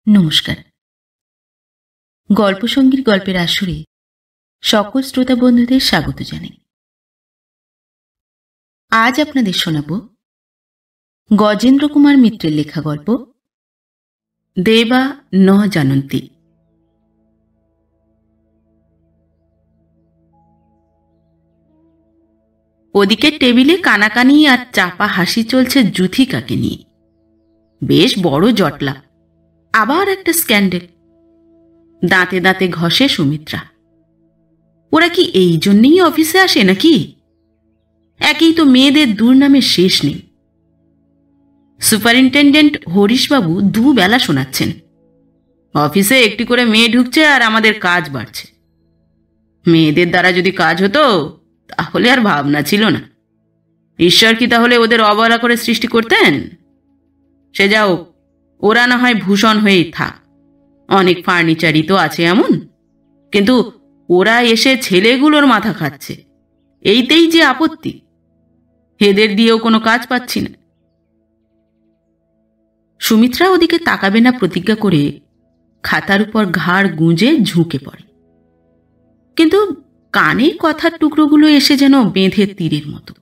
নমস্কার। গল্পসঙ্গীর গল্পের আসরে সকল শ্রোতা বন্ধুদের স্বাগত জানাই। আজ আপনাদের শোনাব গজেন্দ্র কুমার মিত্রের লেখা গল্প দেবা ন জানন্তী। ওদিকে টেবিলে কানাকানি আর চাপা হাসি চলছে যুথিকাকে নিয়ে। বেশ বড় জটলা, আবার একটা স্ক্যান্ডেল। দাঁতে দাঁতে ঘষে সুমিত্রা। ওরা কি এই জন্যেই অফিসে আসে নাকি? একেই তো মেয়েদের দুর্নামের শেষ নেই। সুপারিনটেন্ডেন্ট হরিশবাবু দুবেলা শোনাচ্ছেন, অফিসে একটি করে মেয়ে ঢুকছে আর আমাদের কাজ বাড়ছে। মেয়েদের দ্বারা যদি কাজ হতো তাহলে আর ভাবনা ছিল না। ঈশ্বর কি তাহলে ওদের অবহেলা করে সৃষ্টি করতেন? সে যাও, ওরা না হয় ভূষণ হয়েই থাক, অনেক ফার্নিচারই তো আছে এমন, কিন্তু ওরা এসে ছেলেগুলোর মাথা খাচ্ছে, এইতেই যে আপত্তি। এদের দিয়েও কোনো কাজ পাচ্ছি না। সুমিত্রা ওদিকে তাকাবে না প্রতিজ্ঞা করে খাতার উপর ঘাড় গুঁজে ঝুঁকে পড়ে, কিন্তু কানে কথার টুকরোগুলো এসে যেন বেঁধে তীরের মতো।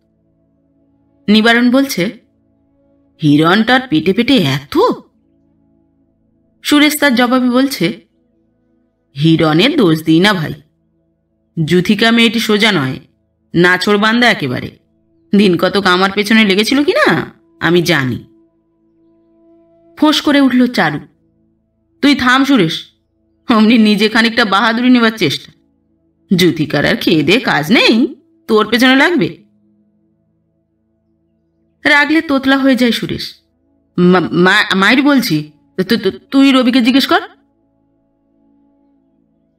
নিবারণ বলছে, হিরণটার পেটে পেটে এত? সুরেশ তার জবাবে বলছে, হিরণের দোষ দিই না ভাই, যুথিকা মেয়েটি সোজা নয়, নাছোড় বান্দা একেবারে। দিন কতক আমার পেছনে লেগেছিল কিনা আমি জানি। ফোঁস করে উঠল চারু, তুই থাম সুরেশ। অমনি নিজে খানিকটা বাহাদুরি নেবার চেষ্টা। যুথিকার আর খেয়ে দে কাজ নেই, তোর পেছনে লাগবে। রাগলে তোতলা হয়ে যায় সুরেশ। মায়ের বলছি, তুই রবিকে জিজ্ঞেস কর।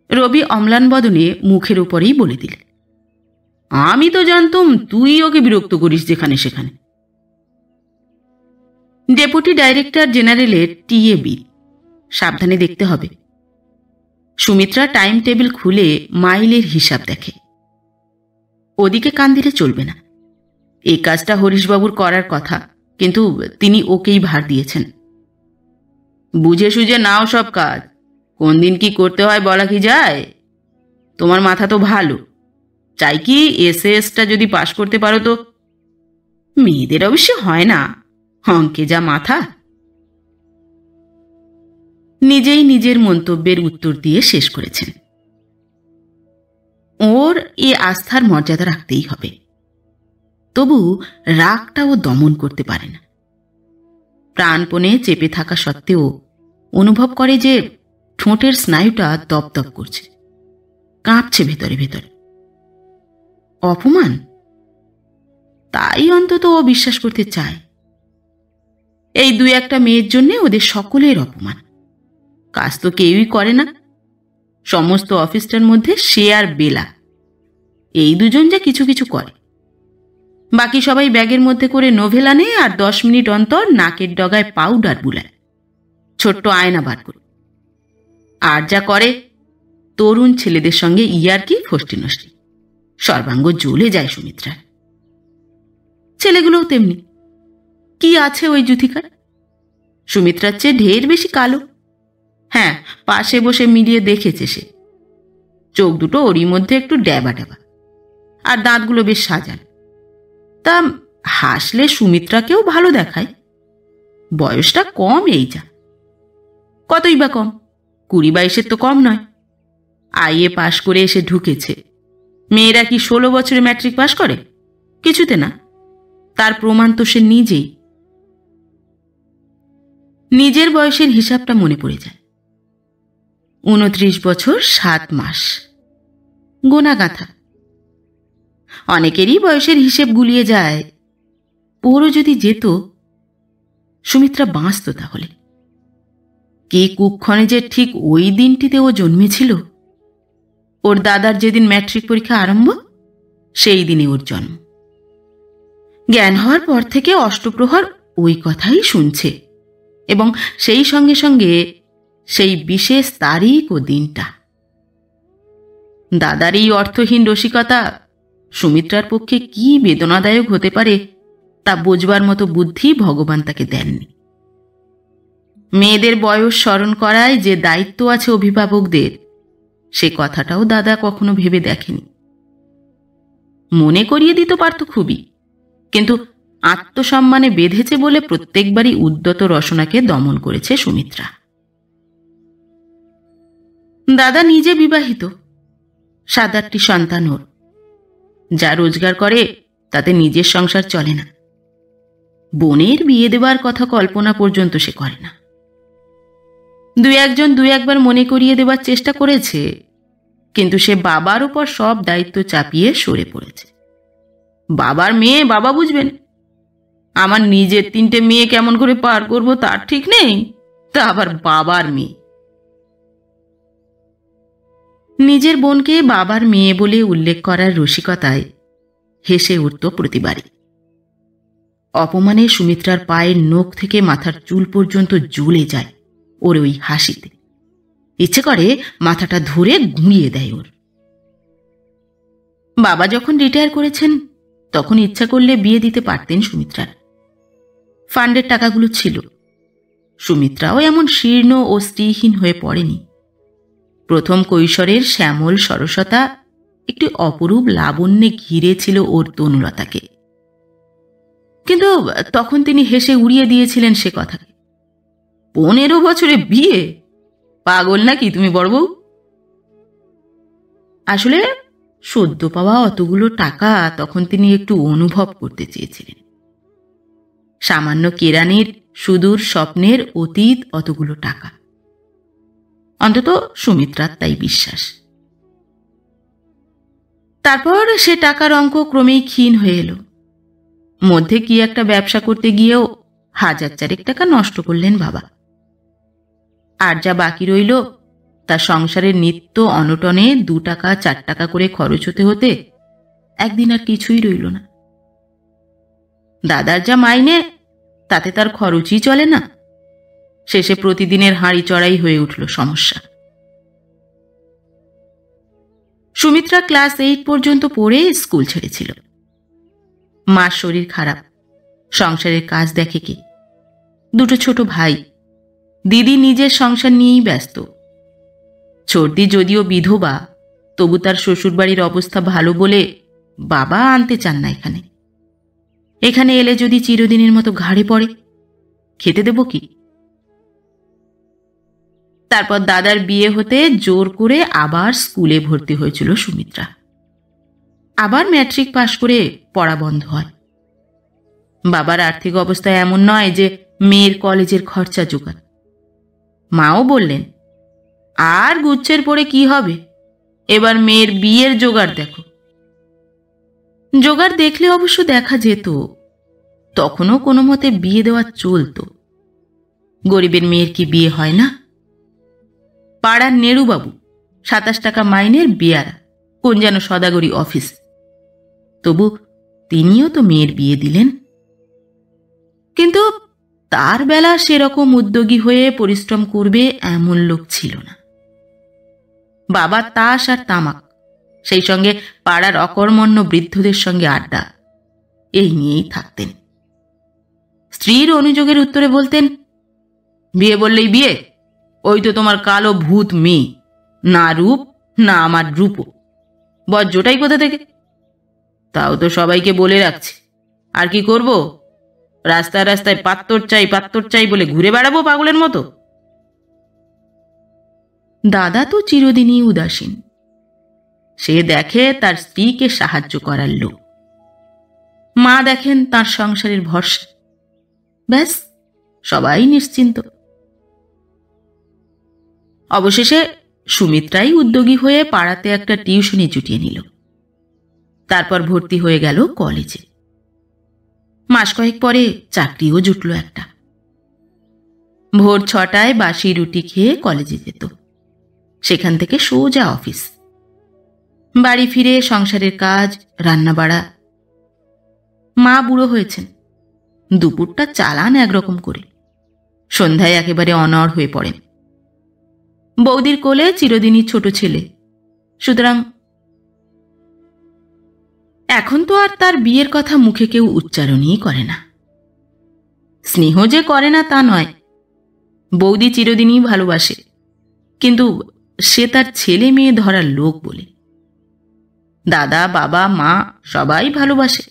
রবি অম্লান বদনে মুখের উপরেই বলে দিলে, আমি তো জানতুম তুই ওকে বিরক্ত করিস যেখানে সেখানে। ডেপুটি ডাইরেক্টর জেনারেলের টিএ বিল, সাবধানে দেখতে হবে। সুমিত্রা টাইম টেবিল খুলে মাইলের হিসাব দেখে। ওদিকে কান দিলে চলবে না। এই কাজটা হরিশবাবুর করার কথা, কিন্তু তিনি ওকেই ভার দিয়েছেন। বুঝে সুঝে নাও সব কাজ, কোন দিন কি করতে হয় বলা কি যায়? তোমার মাথা তো ভালো, চাই কি এসএসটা যদি পাশ করতে পারো তো। মেয়েদের অবশ্য হয় না, অঙ্কে যা মাথা। নিজেই নিজের মন্তব্যের উত্তর দিয়ে শেষ করেছেন। ওর এ আস্থার মর্যাদা রাখতেই হবে। তবু রাগটা ও দমন করতে পারে না। প্রাণপণে চেপে থাকা সত্ত্বেও অনুভব করে যে ঠোঁটের স্নায়ুটা দপদপ করছে, কাঁপছে ভেতরে ভেতরে। অপমান? তাই অন্তত ও বিশ্বাস করতে চায়। এই দুই একটা মেয়ের জন্যে ওদের সকলের অপমান। কাজ তো কেউই করে না। সমস্ত অফিসটার মধ্যে সে আর বেলা, এই দুজন যা কিছু কিছু করে। বাকি সবাই ব্যাগের মধ্যে করে নোভেল আনে আর 10 মিনিট অন্তর নাকের ডগায় পাউডার বুলায়, ছোট্ট আয়না বার করে। আর যা করে, তরুণ ছেলেদের সঙ্গে ইয়ার্কি ফষ্টি নষ্টি। সর্বাঙ্গ জ্বলে যায় সুমিত্রার। ছেলেগুলোও তেমনি। কি আছে ওই যুথিকার? সুমিত্রার চেয়ে ঢের বেশি কালো। হ্যাঁ, পাশে বসে মিলিয়ে দেখেছে সে। চোখ দুটো ওরই মধ্যে একটু ড্যাবা ড্যাবা, আর দাঁতগুলো বেশ সাজান। তা হাসলে সুমিত্রাকেও ভালো দেখায়। বয়সটা কম এই যা, কতই বা কম, 20-22 তো কম নয়। আইএ পাশ করে এসে ঢুকেছে। মেয়েরা কি 16 বছরে ম্যাট্রিক পাশ করে? কিছুতে না। তার প্রমাণ তো সে নিজেই। নিজের বয়সের হিসাবটা মনে পড়ে যায়। 29 বছর 7 মাস। গোনা গাঁথা। অনেকেরই বয়সের হিসেব গুলিয়ে যায়। ওরও যদি যেত, সুমিত্রা বাঁচত তাহলে। কে কুক্ষণে যে ঠিক ওই দিনটিতে ও জন্মেছিল। ওর দাদার যেদিন ম্যাট্রিক পরীক্ষা আরম্ভ, সেই দিনে ওর জন্ম। জ্ঞান হওয়ার পর থেকে অষ্টপ্রহর ওই কথাই শুনছে, এবং সেই সঙ্গে সঙ্গে সেই বিশেষ তারিখ ও দিনটা। দাদার এই অর্থহীন রসিকতা সুমিত্রার পক্ষে কি বেদনাদায়ক হতে পারে তা বোঝবার মতো বুদ্ধি ভগবান তাকে দেননি। মেয়েদের বয়স স্মরণ করায় যে দায়িত্ব আছে অভিভাবকদের, সে কথাটাও দাদা কখনো ভেবে দেখেনি। মনে করিয়ে দিতে পারত খুবই, কিন্তু আত্মসম্মানে বেঁধেছে বলে প্রত্যেকবারই উদ্যত রসনাকে দমন করেছে সুমিত্রা। দাদা নিজে বিবাহিত, 7-8টি সন্তান ওর। যা রোজগার করে তাতে নিজের সংসার চলে না। বোনের বিয়ে দেবার কথা কল্পনা পর্যন্ত সে করে না। দু একবার মনে করিয়ে দেবার চেষ্টা করেছে, কিন্তু সে বাবার উপর সব দায়িত্ব চাপিয়ে সরে পড়েছে। বাবার মেয়ে বাবা বুঝবেন, আমার নিজের 3টে মেয়ে কেমন করে পার করব তার ঠিক নেই, তা আবার বাবার মেয়ে। নিজের বোনকে বাবার মেয়ে বলে উল্লেখ করার রসিকতায় হেসে উঠত প্রতিবারই। অপমানে সুমিত্রার পায়ের নখ থেকে মাথার চুল পর্যন্ত জ্বলে যায় ওর ওই হাসিতে। ইচ্ছে করে মাথাটা ধরে ঘুরিয়ে দেয় ওর। বাবা যখন রিটায়ার করেছেন তখন ইচ্ছা করলে বিয়ে দিতে পারতেন সুমিত্রার। ফান্ডের টাকাগুলো ছিল। সুমিত্রাও এমন শীর্ণ ও স্ত্রীহীন হয়ে পড়েনি। প্রথম কৈশোরের শ্যামল সরসতা একটি অপরূপ লাবণ্যে ঘিরেছিল ওর তনুলতাকে। কিন্তু তখন তিনি হেসে উড়িয়ে দিয়েছিলেন সে কথাকে। 15 বছরে বিয়ে? পাগল নাকি তুমি বড়বউ? আসলে সদ্য পাওয়া অতগুলো টাকা তখন তিনি একটু অনুভব করতে চেয়েছিলেন। সামান্য কেরানির সুদূর স্বপ্নের অতীত অতগুলো টাকা, অন্তত সুমিত্রার তাই বিশ্বাস। তারপর সে টাকার অঙ্ক ক্রমেই ক্ষীণ হয়ে এলো। মধ্যে কি একটা ব্যবসা করতে গিয়েও 1000 টাকা নষ্ট করলেন বাবা। আর যা বাকি রইল তা সংসারের নিত্য অনটনে 2 টাকা 4 টাকা করে খরচ হতে হতে একদিন আর কিছুই রইল না। দাদার যা মাইনে তাতে তার খরচই চলে না। শেষে প্রতিদিনের হাঁড়ি চড়াই হয়ে উঠল সমস্যা। সুমিত্রা ক্লাস 8 পর্যন্ত পড়ে স্কুল ছেড়েছিল। মার শরীর খারাপ, সংসারের কাজ দেখে কে? 2টো ছোট ভাই, দিদি নিজের সংসার নিয়েই ব্যস্ত। ছোটদি যদিও বিধবা, তবু তার শ্বশুরবাড়ির অবস্থা ভালো বলে বাবা আনতে চান না এখানে। এখানে এলে যদি চিরদিনের মতো ঘাড়ে পড়ে, খেতে দেব কি? তারপর দাদার বিয়ে হতে জোর করে আবার স্কুলে ভর্তি হয়েছিল সুমিত্রা। আবার ম্যাট্রিক পাশ করে পড়া বন্ধ হয়। বাবার আর্থিক অবস্থা এমন নয় যে মেয়ের কলেজের খরচা জোগান। মাও বললেন, আর গুচ্ছের পরে কি হবে, এবার মেয়ের বিয়ের জোগাড় দেখো। জোগাড় দেখলে অবশ্য দেখা যেত, তখনও কোনো মতে বিয়ে দেওয়া চলত। গরিবের মেয়ের কি বিয়ে হয় না? পাড়ার নেড়ুবাবু 27 টাকা মাইনের বিয়ারা, কোন যেন সদাগরি অফিস। তবু তিনিও তো মেয়ের বিয়ে দিলেন। কিন্তু তার বেলা সেরকম উদ্যোগী হয়ে পরিশ্রম করবে এমন লোক ছিল না। বাবা তাস আর তামাক, সেই সঙ্গে পাড়ার অকর্মণ্য বৃদ্ধদের সঙ্গে আড্ডা, এই নিয়েই থাকতেন। স্ত্রীর অনুযোগের উত্তরে বলতেন, বিয়ে বললেই বিয়ে, ওই তো তোমার কালো ভূত মেয়ে, না রূপ না আমার রূপও, বজ্রটাই কোথা থেকে? তাও তো সবাইকে বলে রাখছি, আর কি করব? রাস্তায় রাস্তায় পাত্তর চাই বলে ঘুরে বেড়াবো পাগলের মতো? দাদা তো চিরদিনই উদাসীন। সে দেখে তার স্ত্রীকে সাহায্য করার লোক। মা দেখেন তার সংসারের ভরসা। ব্যাস, সবাই নিশ্চিন্ত। অবশেষে সুমিত্রাই উদ্যোগী হয়ে পাড়াতে একটা টিউশনি জুটিয়ে নিল। তারপর ভর্তি হয়ে গেল কলেজে। মাস কয়েক পরে চাকরিও জুটল একটা। ভোর 6টায় বাসি রুটি খেয়ে কলেজে যেত, সেখান থেকে সোজা অফিস। বাড়ি ফিরে সংসারের কাজ, রান্না বাড়া। মা বুড়ো হয়েছেন, দুপুরটা চালান একরকম করে, সন্ধ্যায় একেবারে অনড় হয়ে পড়েন। বৌদির কোলে চিরদিনই ছোট ছেলে, সুতরাং এখন তো আর তার বিয়ের কথা মুখে কেউ উচ্চারণই করে না। স্নেহ যে করে না তা নয়, বৌদি চিরদিনই ভালোবাসে, কিন্তু সে তার ছেলে মেয়ে ধরার লোক বলে। দাদা, বাবা, মা সবাই ভালোবাসে।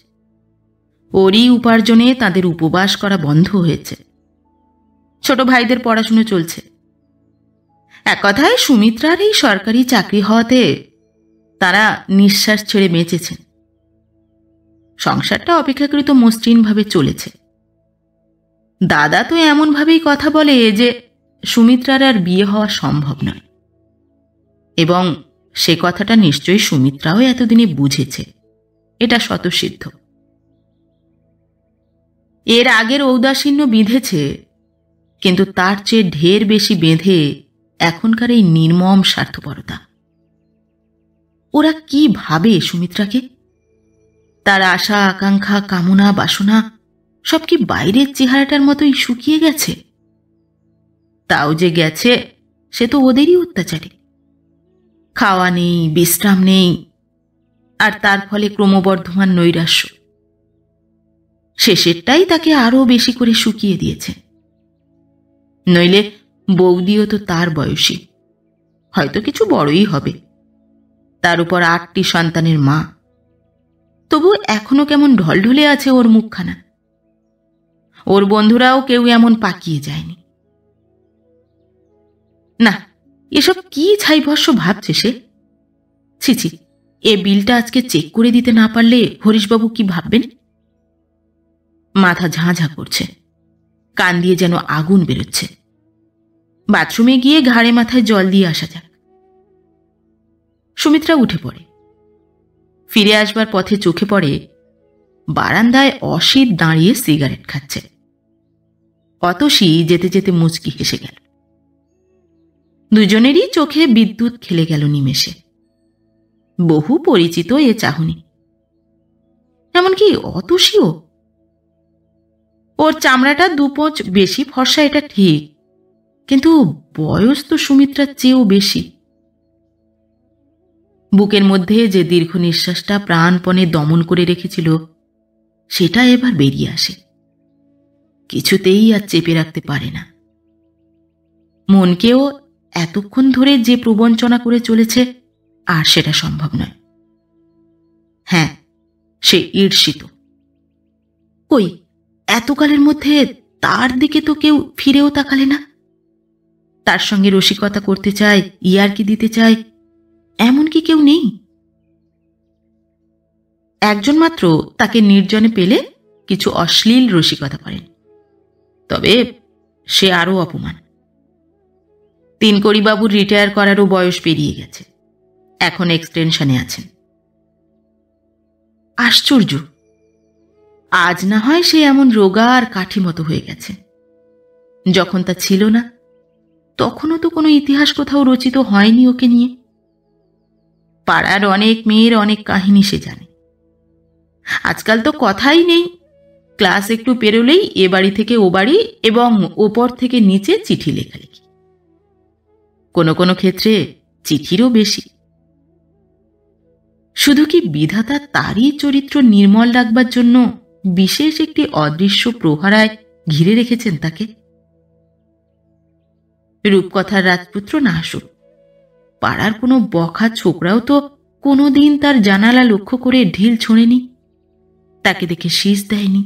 ওরই উপার্জনে তাদের উপবাস করা বন্ধ হয়েছে। ছোট ভাইদের পড়াশুনো চলছে। এক কথায় সুমিত্রার এই সরকারি চাকরি হওয়াতে তারা নিঃশ্বাস ছেড়ে বেঁচেছেন। সংসারটা অপেক্ষাকৃত মসৃণভাবে চলেছে। দাদা তো এমনভাবেই কথা বলে যে সুমিত্রার আর বিয়ে হওয়া সম্ভব নয়, এবং সে কথাটা নিশ্চয়ই সুমিত্রাও এতদিনে বুঝেছে। এটা স্বতঃসিদ্ধ। এর আগের ঔদাসীন্য বিঁধেছে, কিন্তু তার চেয়ে ঢের বেশি বেঁধে এখনকার এই নির্মম স্বার্থপরতা। ওরা কি ভাবে সুমিত্রাকে? তার আশা, আকাঙ্ক্ষা, কামনা, বাসনা সব কি বাইরের চেহারাটার মতোই শুকিয়ে গেছে? তাও যে গেছে, সে তো ওদেরই অত্যাচারে। খাওয়া নেই, বিশ্রাম নেই, আর তার ফলে ক্রমবর্ধমান নৈরাশ্য। শেষেরটাই তাকে আরো বেশি করে শুকিয়ে দিয়েছে। নইলে বৌদিও তো তার বয়সী, হয়তো কিছু বড়ই হবে। তার উপর 8টি সন্তানের মা। তবু এখনো কেমন ঢলঢলে আছে ওর মুখখানা। ওর বন্ধুরাও কেউ এমন পাকিয়ে যায়নি। না, এসব কি ছাইভস্য ভাবছে সে? ছি, এ বিলটা আজকে চেক করে দিতে না পারলে হরিশবাবু কি ভাববেন? মাথা ঝাঁঝা করছে, কান দিয়ে যেন আগুন বেরোচ্ছে। বাথরুমে গিয়ে ঘাড়ে মাথায় জল দিয়ে আসা যাক। সুমিত্রা উঠে পড়ে। ফিরে আসবার পথে চোখে পড়ে বারান্দায় অসিত দাঁড়িয়ে সিগারেট খাচ্ছে। অতসী যেতে যেতে মুচকি হেসে গেল। দুজনেরই চোখে বিদ্যুৎ খেলে গেল নিমেষে। বহু পরিচিত এ চাহনি। এমনকি অতসীও। ওর চামড়াটা 2 পোঁচ বেশি ফর্সা, এটা ঠিক, কিন্তু বয়স তো সুমিত্রার চেয়েও বেশি। বুকের মধ্যে যে দীর্ঘ নিঃশ্বাসটা প্রাণপণে দমন করে রেখেছিল, সেটা এবার বেরিয়ে আসে। কিছুতেই আর চেপে রাখতে পারে না। মনকেও এতক্ষণ ধরে যে প্রবঞ্চনা করে চলেছে, আর সেটা সম্ভব নয়। হ্যাঁ, সে ঈর্ষিত। কই, এতকালের মধ্যে তার দিকে তো কেউ ফিরেও তাকালে না। তার সঙ্গে রসিকতা করতে চায়, ইয়ার্কি দিতে চায়, এমন কি কেউ নেই? একজন মাত্র তাকে নির্জনে পেলে কিছু অশ্লীল রসিকতা করেন, তবে সে আরও অপমান। তিনকড়িবাবুর রিটায়ার করারও বয়স পেরিয়ে গেছে, এখন এক্সটেনশনে আছেন। আশ্চর্য, আজ না হয় সে এমন রোগা আর কাঠি মতো হয়ে গেছে। যখন তা ছিল না, তখনও তো কোনো ইতিহাস কোথাও রচিত হয়নি ওকে নিয়ে। পাড়ার অনেক মেয়ের অনেক কাহিনী সে জানে। আজকাল তো কথাই নেই, ক্লাস একটু পেরোলেই এ বাড়ি থেকে ও বাড়ি এবং ওপর থেকে নিচে চিঠি লেখালেখি। কোনো কোনো ক্ষেত্রে চিঠিরও বেশি। শুধু কি বিধাতা তারই চরিত্র নির্মল রাখবার জন্য বিশেষ একটি অদৃশ্য প্রহরায় ঘিরে রেখেছেন তাকে? রূপকথার রাজপুত্র না আসুক, পাড়ার কোনো বখা ছোকরাও তো কোনোদিন তার জানালা লক্ষ্য করে ঢিল ছোঁড়েনি, তাকে দেখে শীষ দেয়নি।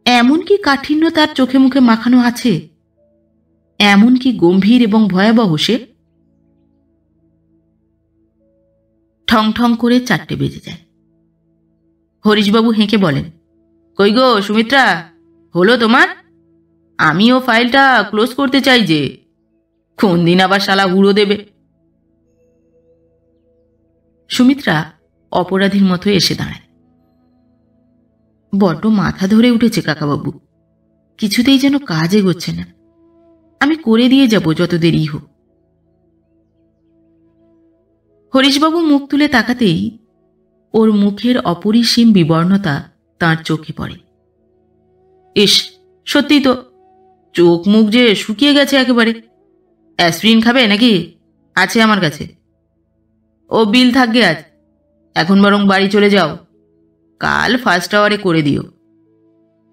এমন কি কাঠিন্য তার চোখে মুখে মাখানো আছে? এমন কি গম্ভীর এবং ভয়াবহ সে? ঠং ঠং করে 4টে বেজে যায়। হরিশবাবু হেঁকে বলেন, কই গো সুমিত্রা, হলো তোমার? আমিও ফাইলটা ক্লোজ করতে চাই যে, কোন দিন আবার শালা উড়ো দেবে। সুমিত্রা অপরাধীর মতো এসে দাঁড়ায়। বড্ড মাথা ধরে উঠেছে কাকাবাবু, কিছুতেই যেন কাজ এগোচ্ছে না। আমি করে দিয়ে যাব যত দেরি হোক। হরিশবাবু মুখ তুলে তাকাতেই ওর মুখের অপরিসীম বিবর্ণতা তাঁর চোখে পড়ে। ইস, সত্যি তো, চোখ মুখ যে শুকিয়ে গেছে একেবারে। অ্যাসপিরিন খাবে নাকি? আছে আমার কাছে। ও বিল থাকবে আজ, এখন বরং বাড়ি চলে যাও, কাল ফার্স্ট আওয়ারে করে দিও।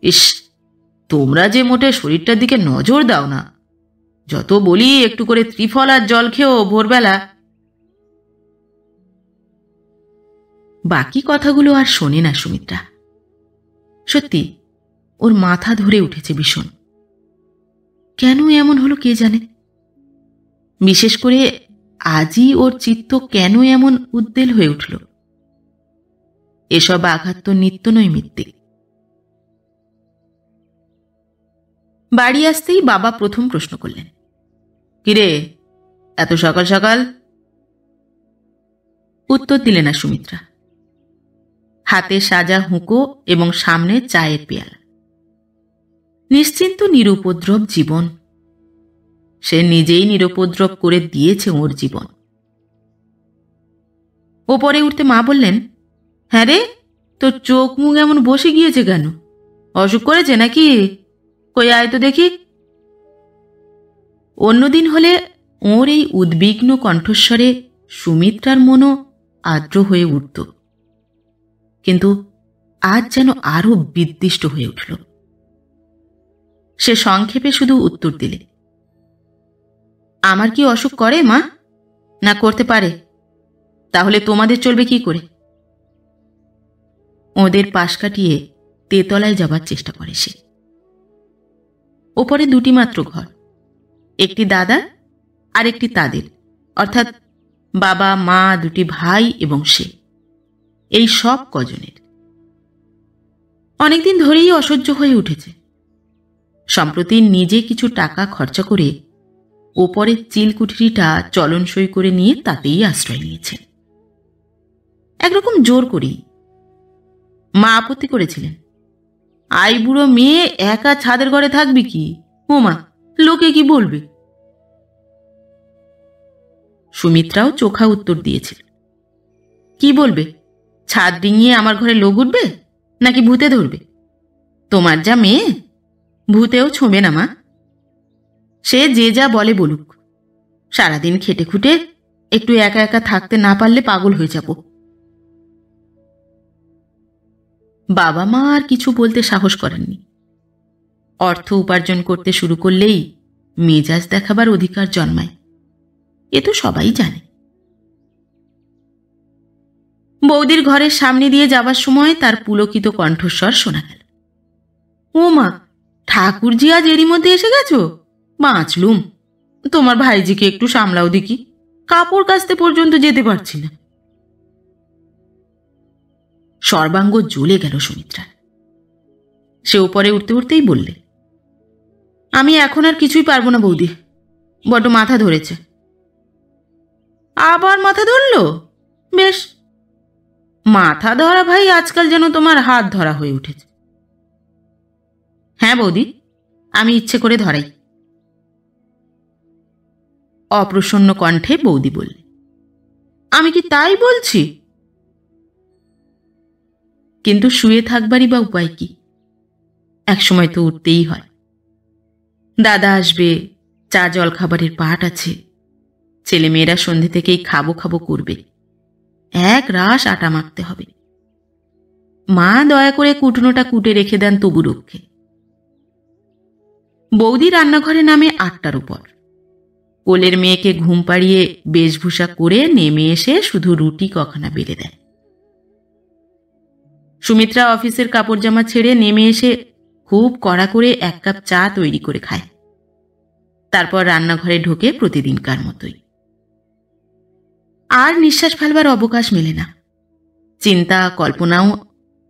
ইস, তোমরা যে মোটে শরীরটার দিকে নজর দাও না। যত বলি একটু করে ত্রিফল আর জল খেও ভোরবেলা। বাকি কথাগুলো আর শোনে না সুমিত্রা। সত্যি ওর মাথা ধরে উঠেছে ভীষণ। কেন এমন হলো কে জানে। বিশেষ করে আজই ওর চিত্ত কেন এমন উদ্বেল হয়ে উঠল। এসব আঘাত তো নিত্য নৈমিত্তিক। বাড়ি আসতেই বাবা প্রথম প্রশ্ন করলেন, কিরে এত সকাল সকাল? উত্তর দিলে না সুমিত্রা। হাতে সাজা হুঁকো এবং সামনে চায়ের পেয়ালা। নিশ্চিন্ত নিরুপদ্রব জীবন। সে নিজেই নিরুপদ্রব করে দিয়েছে ওর জীবন। ওপরে উঠতে মা বললেন, হ্যাঁ রে, তোর চোখ মুখ এমন বসে গিয়েছে কেন? অসুখ করেছে নাকি? কই আয় তো দেখি। অন্যদিন হলে ওর এই উদ্বিগ্ন কণ্ঠস্বরে সুমিত্রার মনও আর্দ্র হয়ে উঠত, কিন্তু আজ যেন আরো বিদ্বিষ্ট হয়ে উঠল। সে সংক্ষেপে শুধু উত্তর দিলে, আমার কি অসুখ করে মা? না করতে পারে? তাহলে তোমাদের চলবে কি করে? ওদের পাশ কাটিয়ে তেতলায় যাবার চেষ্টা করে সে। ওপরে দুটি মাত্র ঘর, একটি দাদা আর একটি তাদের, অর্থাৎ বাবা মা, দুটি ভাই এবং সে, এই সব কজনের। অনেকদিন ধরেই অসহ্য হয়ে উঠেছে। সম্প্রতি নিজে কিছু টাকা খরচা করে ওপরের চিলকুঠরিটা চলনসই করে নিয়ে তাতেই আশ্রয় নিয়েছে, একরকম জোর করেই। মা আপত্তি করেছিলেন, আইবুড়ো মেয়ে একা ছাদের ঘরে থাকবি কি? ও মা, লোকে কি বলবে? সুমিত্রাও চোখা উত্তর দিয়েছিল, কি বলবে? ছাদ ডিঙিয়ে আমার ঘরে লোক উঠবে নাকি ভূতে ধরবে? তোমার যা মেয়ে, ভূতেও ছোঁবে না মা। সে যে যা বলে বলুক, সারাদিন খেটে খুটে একটু একা একা থাকতে না পারলে পাগল হয়ে যাব। বাবা মা আর কিছু বলতে সাহস করেননি। অর্থ উপার্জন করতে শুরু করলেই মেজাজ দেখাবার অধিকার জন্মায়, এ তো সবাই জানে। বৌদির ঘরের সামনে দিয়ে যাবার সময় তার পুলকিত কণ্ঠস্বর শোনা গেল, ও মা, ঠাকুরজি আজ এরই মধ্যে এসে গেছো? বাঁচলুম। তোমার ভাইজিকে একটু সামলাও দেখি, কাপড় কাচতে পর্যন্ত যেতে পারছি না। সর্বাঙ্গ জ্বলে গেল সুমিত্রা। সে উপরে উঠতে উঠতেই বললে, আমি এখন আর কিছুই পারবো না বৌদি, বড্ড মাথা ধরেছে। আবার মাথা ধরল? বেশ, মাথা ধরা ভাই আজকাল যেন তোমার হাত ধরা হয়ে উঠেছে। হ্যাঁ বৌদি, আমি ইচ্ছে করে ধরাই। অপ্রসন্ন কণ্ঠে বৌদি বললে, আমি কি তাই বলছি? কিন্তু শুয়ে থাকবারই বা উপায় কি? একসময় তো উঠতেই হয়। দাদা আসবে, চা জল খাবারের পাট আছে, ছেলেমেয়েরা সন্ধে থেকেই খাবো খাবো করবে, এক রাশ আটা মাখতে হবে। মা দয়া করে কুটনোটা কুটে রেখে দেন তবু রক্ষে। বৌদি রান্নাঘরে নামে 8টার উপর। কোলের মেয়েকে ঘুম পাড়িয়ে বেশভূষা করে নেমে এসে শুধু রুটি কখানা বেলে দেয়। সুমিত্রা অফিসের কাপড় জামা ছেড়ে নেমে এসে খুব কড়া করে 1 কাপ চা তৈরি করে খায়। তারপর রান্নাঘরে ঢোকে প্রতিদিনকার মতোই। আর নিঃশ্বাস ফেলবার অবকাশ মেলে না। চিন্তা কল্পনাও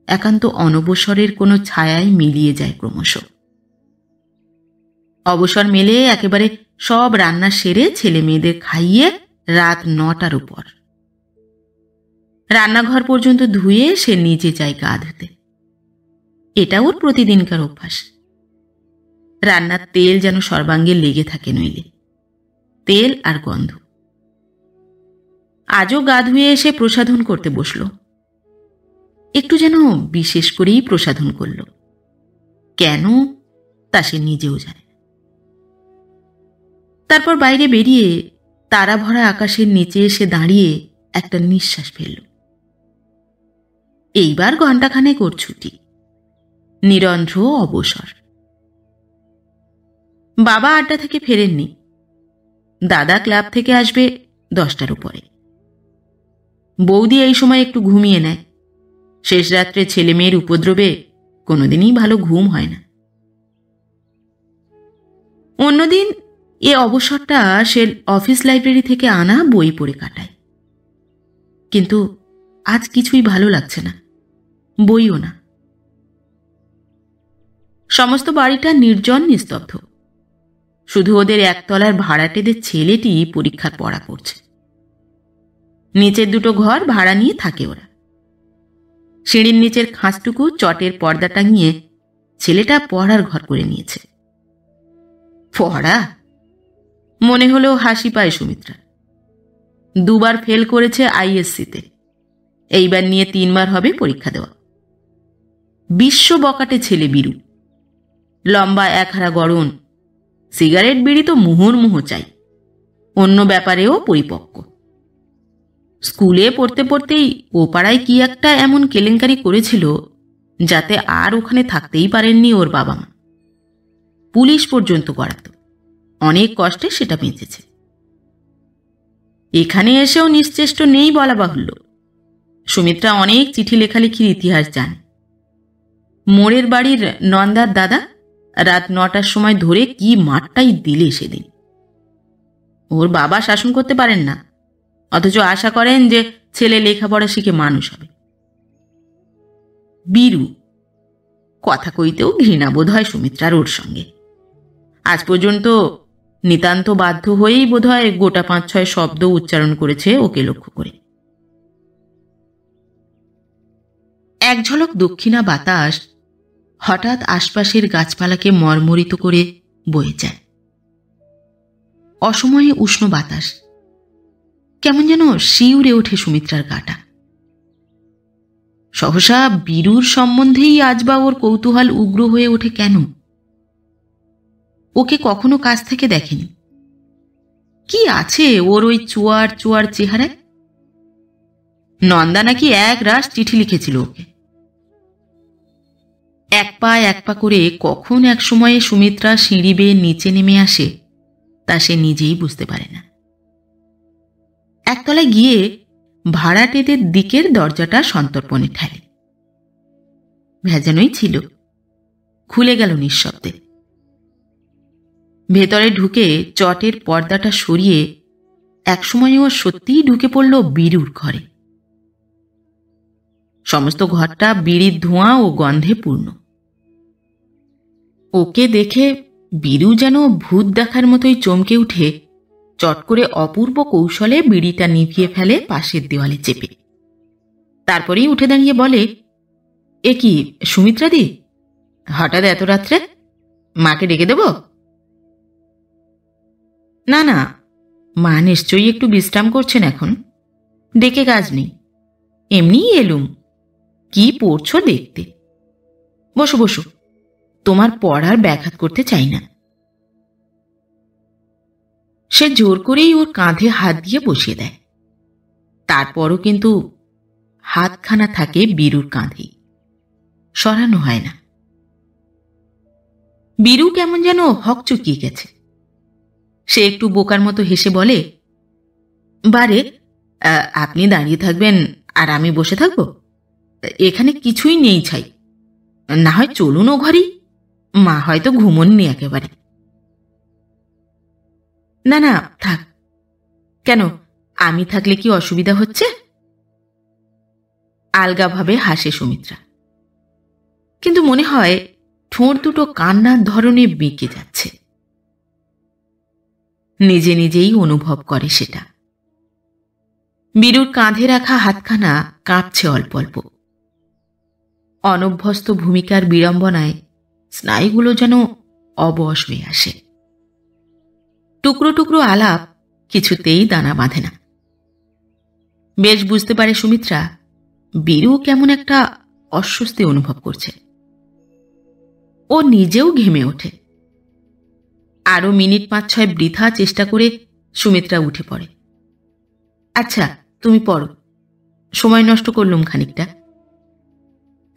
একান্ত অনবসরের কোনো ছায়ায় মিলিয়ে যায় ক্রমশ। অবসর মেলে একেবারে সব রান্না সেরে ছেলে মেয়েদের খাইয়ে রাত 9টার উপর। রান্নাঘর পর্যন্ত ধুয়ে সে নিজে যায় গা ধুতে। এটা ওর প্রতিদিনকার অভ্যাস। রান্নার তেল যেন সর্বাঙ্গে লেগে থাকে নইলে, তেল আর গন্ধ। আজও গা ধুয়ে এসে প্রসাধন করতে বসল। একটু যেন বিশেষ করেই প্রসাধন করল, কেন তা সে নিজেও জানে। তারপর বাইরে বেরিয়ে তারা ভরা আকাশের নিচে এসে দাঁড়িয়ে একটা নিঃশ্বাস ফেলল। এইবার ঘণ্টাখানেক ওর ছুটি, নিরন্ধ্র অবসর। বাবা আড্ডা থেকে ফেরেননি। দাদা ক্লাব থেকে আসবে 10টার উপরে। বৌদি এই সময় একটু ঘুমিয়ে নেয়। শেষ রাত্রে ছেলে মেয়ের উপদ্রবে কোনোদিনই ভালো ঘুম হয় না। অন্যদিন এ অবসরটা সে অফিস লাইব্রেরি থেকে আনা বই পড়ে কাটায়। কিন্তু আজ কিছুই ভালো লাগছে না, বইও না। সমস্ত বাড়িটা নির্জন নিস্তব্ধ। শুধু ওদের একতলার ভাড়াটেদের ছেলেটি পরীক্ষার পড়া করছে। নিচের দুটো ঘর ভাড়া নিয়ে থাকে ওরা। সিঁড়ির নিচের খাঁজটুকু চটের পর্দা টাঙিয়ে ছেলেটা পড়ার ঘর করে নিয়েছে। পড়া? মনে হলেও হাসি পায় সুমিত্রা। 2বার ফেল করেছে আইএসসিতে, এইবার নিয়ে 3বার হবে পরীক্ষা দেওয়া। বিশ্ব বকাটে ছেলে বীরু। লম্বা একহারা গড়ন, সিগারেট বিড়ি তো মুহুর্মুহু চাই, অন্য ব্যাপারেও পরিপক্ক। স্কুলে পড়তে পড়তেই ও পাড়ায় কি একটা এমন কেলেঙ্কারি করেছিল যাতে আর ওখানে থাকতেই পারেননি ওর বাবা মা। পুলিশ পর্যন্ত করাতো, অনেক কষ্টে সেটা বেঁচেছে। এখানে এসেও নিশ্চেষ্ট নেই বলা বাহুল্য। সুমিত্রা অনেক চিঠি লেখালেখির ইতিহাস জানে। মোড়ের বাড়ির নন্দার দাদা রাত 9টার সময় ধরে কি মারটাই দিলে সেদিন। ওর বাবা শাসন করতে পারেন না, অথচ আশা করেন যে ছেলে লেখাপড়া শিখে মানুষ হবে। বীরু, কথা কইতেও ঘৃণাবোধ হয় সুমিত্রার ওর সঙ্গে। আজ পর্যন্ত নিতান্ত বাধ্য হয়েই বোধহয় গোটা 5-6 শব্দ উচ্চারণ করেছে ওকে লক্ষ্য করে। এক ঝলক দক্ষিণা বাতাস হঠাৎ আশপাশের গাছপালাকে মর্মরিত করে বয়ে যায়। অসময়ে উষ্ণ বাতাস, কেমন যেন শিউরে ওঠে সুমিত্রার গাটা। সহসা বীরুর সম্বন্ধেই আজ বা ওর কৌতূহল উগ্র হয়ে ওঠে কেন? ওকে কখনো কাছ থেকে দেখেনি। কি আছে ওর ওই চুয়ার চুয়ার চেহারায়? নন্দা নাকি এক রাশ চিঠি লিখেছিল ওকে। এক পা করে কখন এক সময়ে সুমিত্রা সিঁড়ি বেয়ে নিচে নেমে আসে তা সে নিজেই বুঝতে পারে না। একতলায় গিয়ে ভাড়াটেদের দিকের দরজাটা সন্তর্পণে ঠেলে। ভেজানোই ছিল, খুলে গেল নিঃশব্দে। ভেতরে ঢুকে চটের পর্দাটা সরিয়ে একসময় ও সত্যিই ঢুকে পড়ল বীরুর ঘরে। সমস্ত ঘরটা বিড়ির ধোঁয়া ও গন্ধে পূর্ণ। ওকে দেখে বীরু যেন ভূত দেখার মতোই চমকে উঠে চট করে অপূর্ব কৌশলে বিড়িটা নিভিয়ে ফেলে পাশের দেওয়ালে চেপে। তারপরেই উঠে দাঁড়িয়ে বলে, এ কি সুমিত্রাদি, হঠাৎ এত রাত্রে? মাকে ডেকে দেব? না না, মা নিশ্চয়ই একটু বিশ্রাম করছেন এখন, ডেকে কাজ নেই, এমনিই এলুম কি পড়ছো দেখতে। বসো বসো, তোমার পড়ার ব্যাঘাত করতে চাই না। সে জোর করেই ওর কাঁধে হাত দিয়ে বসিয়ে দেয়। তারপরও কিন্তু হাতখানা থাকে বীরুর কাঁধেই, সরানো হয় না। বীরু কেমন যেন হকচকিয়ে গেছে। সে একটু বোকার মতো হেসে বলে, বারে, আপনি দাঁড়িয়ে থাকবেন আর আমি বসে থাকবো? এখানে কিছুই নেই ছাই, না হয় চলুন ও ঘরেই, মা হয়তো ঘুমোননি একেবারে। না না থাক। কেন, আমি থাকলে কি অসুবিধা হচ্ছে? আলগাভাবে হাসে সুমিত্রা, কিন্তু মনে হয় ঠোঁট দুটো কান্নার ধরনে বেঁকে যাচ্ছে। নিজে নিজেই অনুভব করে সেটা। বীরুর কাঁধে রাখা হাতখানা কাঁপছে অল্প অল্প। অনভ্যস্ত ভূমিকার বিড়ম্বনায় স্নায়ুগুলো যেন অবশ হয়ে আসে। টুকরো টুকরো আলাপ কিছুতেই দানা বাঁধে না। বেশ বুঝতে পারে সুমিত্রা বীরু কেমন একটা অস্বস্তি অনুভব করছে। ও নিজেও ঘেমে ওঠে। আরো মিনিট 5-6 বৃথা চেষ্টা করে সুমিত্রা উঠে পড়ে। আচ্ছা তুমি পড়ো, সময় নষ্ট করলুম খানিকটা।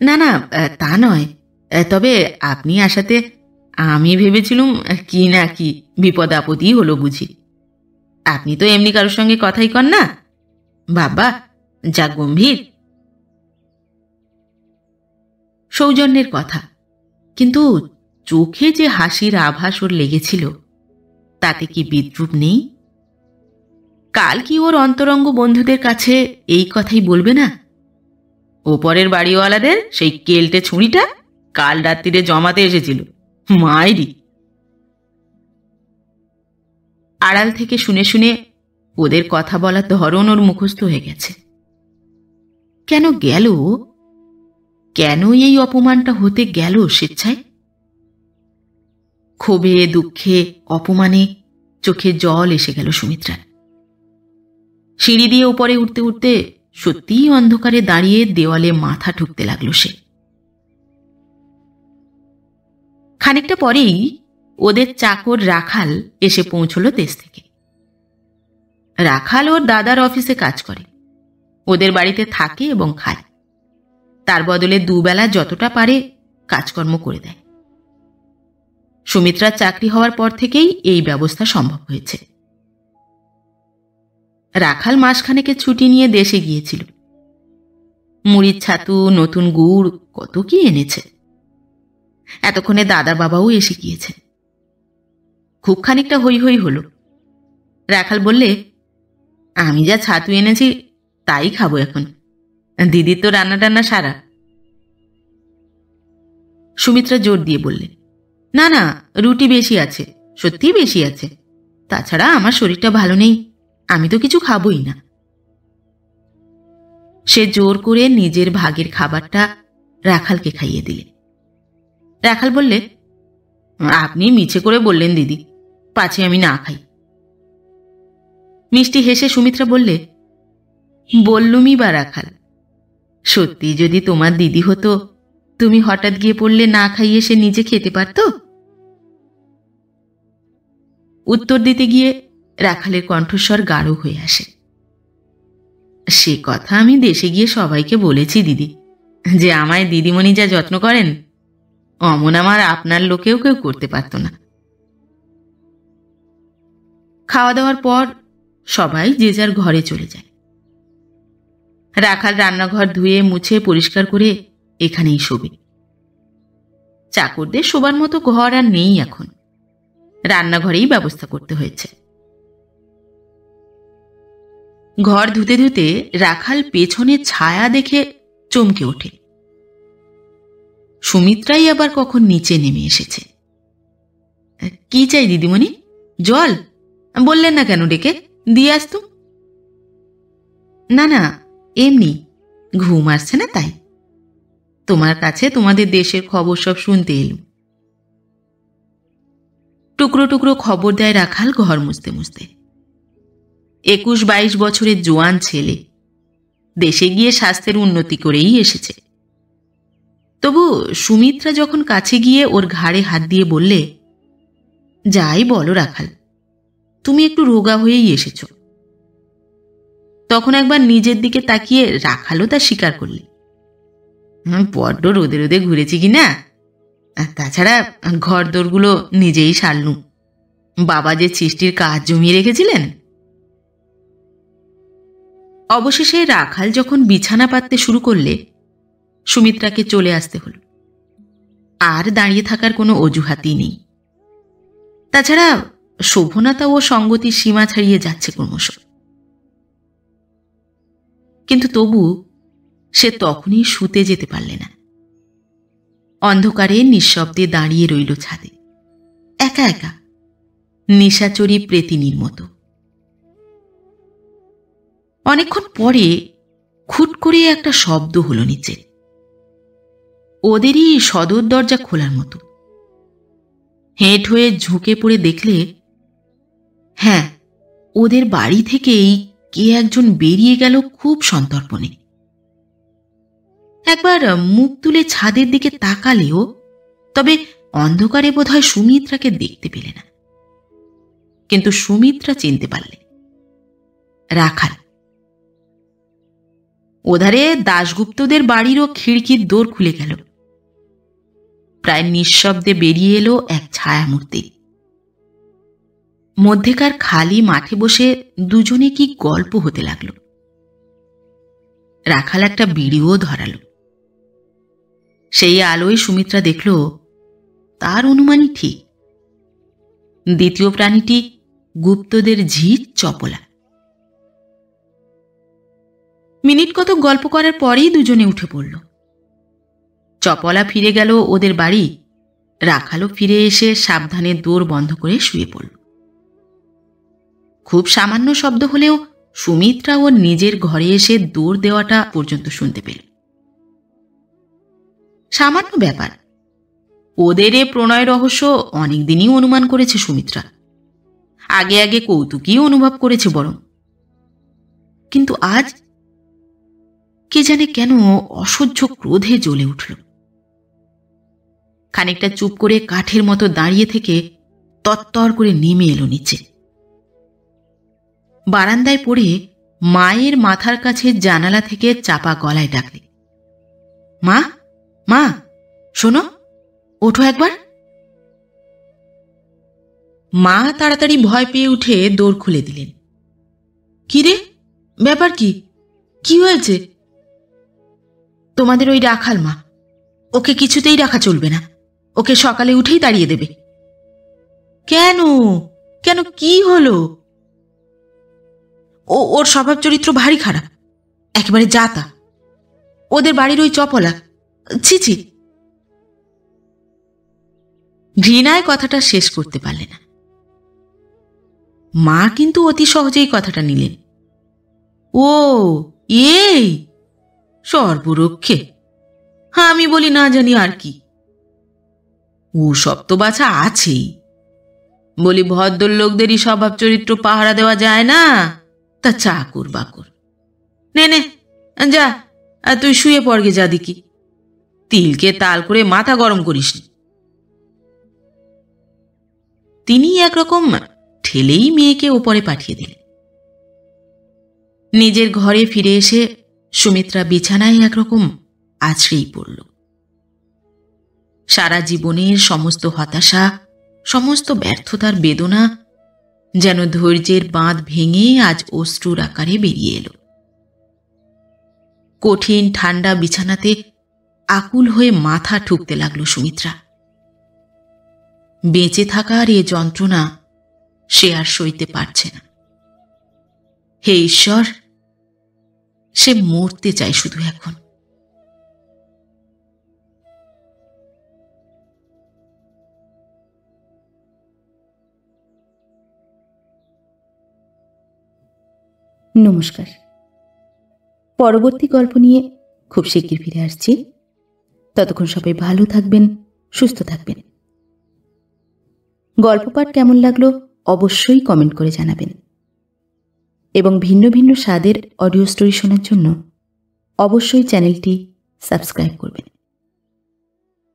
না না তা নয়, তবে আপনি আসাতে আমি ভেবেছিলুম কি না কি বিপদ আপদই হলো বুঝি। আপনি তো এমনি কারোর সঙ্গে কথাই কন না। বাবা, যা গম্ভীর। সৌজন্যের কথা, কিন্তু চোখে যে হাসির আভাস ওর লেগেছিল তাতে কি বিদ্রূপ নেই? কাল কি ওর অন্তরঙ্গ বন্ধুদের কাছে এই কথাই বলবে না? ওপরের বাড়িওয়ালাদের সেই কেলটে ছুরিটা কাল রাত্রিরে জমাতে এসেছিল। মাইরি! আড়াল থেকে শুনে শুনে ওদের কথা বলার ধরন ওর মুখস্থ হয়ে গেছে। কেন গেল? কেন এই অপমানটা হতে গেল স্বেচ্ছায়? ক্ষোভে, দুঃখে, অপমানে চোখে জল এসে গেল সুমিত্রার। সিঁড়ি দিয়ে উপরে উঠতে উঠতে সত্যিই অন্ধকারে দাঁড়িয়ে দেওয়ালে মাথা ঠুকতে লাগলো সে। খানিকটা পরেই ওদের চাকর রাখাল এসে পৌঁছল দেশ থেকে। রাখাল ওর দাদার অফিসে কাজ করে, ওদের বাড়িতে থাকে এবং খায়। তার বদলে দুবেলা যতটা পারে কাজকর্ম করে দেয়। সুমিত্রার চাকরি হওয়ার পর থেকেই এই ব্যবস্থা সম্ভব হয়েছে। রাখাল মাসখানেকের ছুটি নিয়ে দেশে গিয়েছিল। মুড়ির ছাতু, নতুন গুড়, কত কি এনেছে। এতক্ষণে দাদার বাবাও এসে গিয়েছে। খুব খানিকটা হই হই হলো। রাখাল বললে, আমি যা ছাতু এনেছি তাই খাবো এখন, দিদির তো রান্না টান্না সারা। সুমিত্রা জোর দিয়ে বললে, না না, রুটি বেশি আছে, সত্যিই বেশি আছে। তাছাড়া আমার শরীরটা ভালো নেই, আমি তো কিছু খাবই না। সে জোর করে নিজের ভাগের খাবারটা রাখালকে খাইয়ে দিলে। রাখাল বললে, আপনি মিছে করে বললেন দিদি, পাছে আমি না খাই। মিষ্টি হেসে সুমিত্রা বললে, বললুমই বা রাখাল, সত্যি যদি তোমার দিদি হতো, তুমি হঠাৎ গিয়ে পড়লে না খাইয়ে সে নিজে খেতে পারত? উত্তর দিতে গিয়ে রাখালের কণ্ঠস্বর গাঢ় হয়ে আসে। সে কথা আমি দেশে গিয়ে সবাইকে বলেছি দিদি, যে আমায় দিদিমণি যা যত্ন করেন অমন আমার আপনার লোকেও কেউ করতে পারত না। খাওয়া দাওয়ার পর সবাই যে যার ঘরে চলে যায়। রাখাল রান্নাঘর ধুয়ে মুছে পরিষ্কার করে এখানেই শোবে। চাকরদের শোবার মতো ঘর আর নেই এখন, রান্নাঘরেই ব্যবস্থা করতে হয়েছে। ঘর ধুতে ধুতে রাখাল পেছনে ছায়া দেখে চমকে ওঠে। সুমিত্রাই আবার কখন নিচে নেমে এসেছে। কি চাই দিদিমণি? জল? বললেন না কেন ডেকে দিয়ে আসতুম। না না, এমনি ঘুম আসছে না তাই। তোমার কাছে তোমাদের দেশের খবর সব শুনতে এলুম। টুকরো টুকরো খবর দেয় রাখাল ঘর মুছতে মুছতে। 21-22 বছরের জোয়ান ছেলে, দেশে গিয়ে স্বাস্থ্যের উন্নতি করেই এসেছে। তবু সুমিত্রা যখন কাছে গিয়ে ওর ঘাড়ে হাত দিয়ে বললে, যাই বলো রাখাল, তুমি একটু রোগা হয়েই এসেছ, তখন একবার নিজের দিকে তাকিয়ে রাখালও তা স্বীকার করলে, বড্ড রোদে রোদে ঘুরেছি কিনা, তাছাড়া ঘর দোরগুলো নিজেই সারলুম, বাবা যে সৃষ্টির কাজ জমিয়ে রেখেছিলেন। অবশেষে রাখাল যখন বিছানা পাততে শুরু করলে সুমিত্রাকে চলে আসতে হল। আর দাঁড়িয়ে থাকার কোনো অজুহাতই নেই। তাছাড়া শোভনতা ও সঙ্গতির সীমা ছাড়িয়ে যাচ্ছে ক্রমশ। কিন্তু তবু সে তখনই শুতে যেতে পারলে না। অন্ধকারে নিঃশব্দে দাঁড়িয়ে রইল ছাদে, একা একা, নিশাচরী প্রেতিনীর মতো। অনেকক্ষণ পরে খুট করে একটা শব্দ হলো নিচে, ওদেরই সদর দরজা খোলার মতো। হেঁট হয়ে ঝুঁকে পড়ে দেখলে, হ্যাঁ, ওদের বাড়ি থেকেই কে একজন বেরিয়ে গেল খুব সন্তর্পণে। একবার মুখ তুলে ছাদের দিকে তাকালেও তবে অন্ধকারে বোধহয় সুমিত্রাকে দেখতে পেলে না। কিন্তু সুমিত্রা চিনতে পারলে রাখাল। ওধারে দাশগুপ্তদের বাড়িরও খিড়কির দোর খুলে গেল। প্রায় নিঃশব্দে বেরিয়ে এলো এক ছায়ামূর্তি। মধ্যেকার খালি মাঠে বসে দুজনে কি গল্প হতে লাগলো। রাখাল একটা বিড়িও ধরালো। সেই আলোয় সুমিত্রা দেখল তার অনুমানই ঠিক। দ্বিতীয় প্রাণীটি গুপ্তদের ঝির চপলা। মিনিট কত গল্প করার পরেই দুজনে উঠে পড়ল। চপলা ফিরে গেল ওদের বাড়ি, রাখালও ফিরে এসে সাবধানে দোর বন্ধ করে শুয়ে পড়ল। খুব সামান্য শব্দ হলেও সুমিত্রা ওর নিজের ঘরে এসে দৌড় দেওয়াটা পর্যন্ত শুনতে পেল। সামান্য ব্যাপার, ওদের এ প্রণয় রহস্য অনেকদিনই অনুমান করেছে সুমিত্রা। আগে আগে কৌতুকই অনুভব করেছে বরং, কিন্তু আজ কে জানে কেন অসহ্য ক্রোধে জ্বলে উঠল। খানিকটা চুপ করে কাঠের মতো দাঁড়িয়ে থেকে তত্তর করে নেমে এলো নিচে। বারান্দায় পড়ে মায়ের মাথার কাছে জানালা থেকে চাপা গলায় ডাকলে, মা, মা, শোনো, ওঠো একবার। মা তাড়াতাড়ি ভয় পেয়ে উঠে দৌড় খুলে দিলেন। কি রে, ব্যাপার কি? কি হয়েছে? তোমাদের ওই রাখাল মা, ওকে কিছুতেই রাখা চলবে না। ওকে সকালে উঠেই তাড়িয়ে দেবে। কেন কেন, কি হলো? ওর স্বভাব চরিত্র ভারী খারাপ, একেবারে জাতা। ওদের বাড়ির ওই চপলা, ছি ছি। ঘৃণায় কথাটা শেষ করতে পারলে না। মা কিন্তু অতি সহজেই কথাটা নিলেন। ও এই সর্বরক্ষে, আমি বলি না জানি আর কি। ও সব তো বাছা আছেই, বলি ভদ্রলোকদেরই স্বভাব চরিত্র পাহারা দেওয়া যায় না, তা চাকর বাকর। নে নে যা, তুই শুয়ে পড়গে, যা দেখি। তিলকে তাল করে মাথা গরম করিস। তিনি একরকম ঠেলেই মেয়েকে ওপরে পাঠিয়ে দিলেন। নিজের ঘরে ফিরে এসে সুমিত্রা বিছানায় একরকম আছড়েই পড়ল। সারা জীবনের সমস্ত হতাশা, সমস্ত ব্যর্থতার বেদনা যেন ধৈর্যের বাঁধ ভেঙে আজ অশ্রুর আকারে বেরিয়ে এলো। কঠিন ঠান্ডা বিছানাতে আকুল হয়ে মাথা ঠুকতে লাগলো সুমিত্রা। বেঁচে থাকার এ যন্ত্রণা সে আর সইতে পারছে না। হে ঈশ্বর, সে মরতে চায় শুধু এখন। নমস্কার। পরবর্তী গল্প নিয়ে খুব শিগগির ফিরে আসছি। ততক্ষণ সবাই ভালো থাকবেন, সুস্থ থাকবেন। গল্প পাঠ কেমন লাগলো অবশ্যই কমেন্ট করে জানাবেন, এবং ভিন্ন ভিন্ন স্বাদের অডিও স্টোরি শোনার জন্য অবশ্যই চ্যানেলটি সাবস্ক্রাইব করবেন।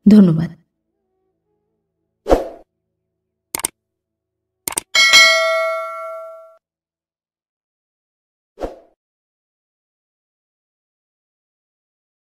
ধন্যবাদ।